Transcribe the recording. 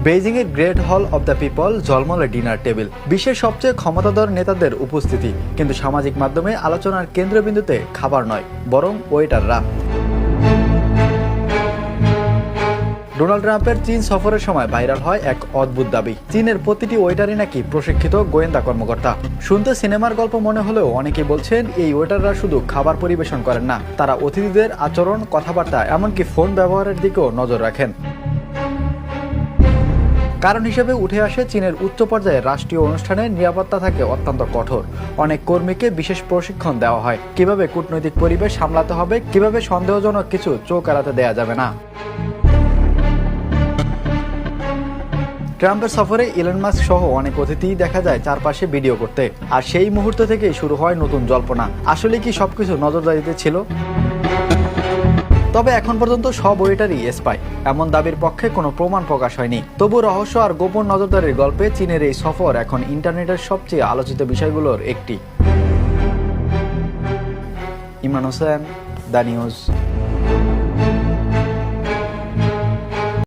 Beijing এর great হল of the people ঝলমলে ডিনার টেবিল, বিশ্বের সবচেয়ে ক্ষমতাধর নেতাদের উপস্থিতি, কিন্তু সামাজিক মাধ্যমে আলোচনার কেন্দ্রবিন্দুতে খাবার নয়, বরং ওয়েটাররা। ডোনাল্ড ট্রাম্পের চীন সফরের সময় ভাইরাল হয় এক অদ্ভুত দাবি, চীনের প্রতিটি ওয়েটারই নাকি প্রশিক্ষিত গোয়েন্দা কর্মকর্তা। শুনতে সিনেমার গল্প মনে হলেও অনেকেই বলছেন এই ওয়েটাররা শুধু খাবার পরিবেশন করেন না, তারা অতিথিদের আচরণ, কথাবার্তা, এমনকি ফোন ব্যবহারের দিকেও নজর রাখেন। কারণ হিসেবে উঠে আসে চীনের উচ্চ পর্যায়ে রাষ্ট্রীয় অনুষ্ঠানে নিরাপত্তা থাকে অত্যন্ত কঠোর। অনেক কর্মীকে বিশেষ প্রশিক্ষণ দেওয়া হয় কিভাবে কূটনৈতিক পরিবেশ সামলাতে হবে, কিভাবে সন্দেহজনক কিছু চোখ এড়াতে দেয়া যাবে না। ট্রাম্পের সফরে ইলন মাস্ক সহ অনেক অতিথিই দেখা যায় চারপাশে ভিডিও করতে, আর সেই মুহূর্ত থেকেই শুরু হয় নতুন জল্পনা। আসলে কি সবকিছু নজরদারিতে ছিল? তবে এখন পর্যন্ত সব ওয়েটারই স্পাই, এমন দাবির পক্ষে কোনো প্রমাণ প্রকাশ হয়নি। তবু রহস্য আর গোপন নজরদারির গল্পে চীনের এই সফর এখন ইন্টারনেটের সবচেয়ে আলোচিত বিষয়গুলোর একটি। Imran Hossain, the news.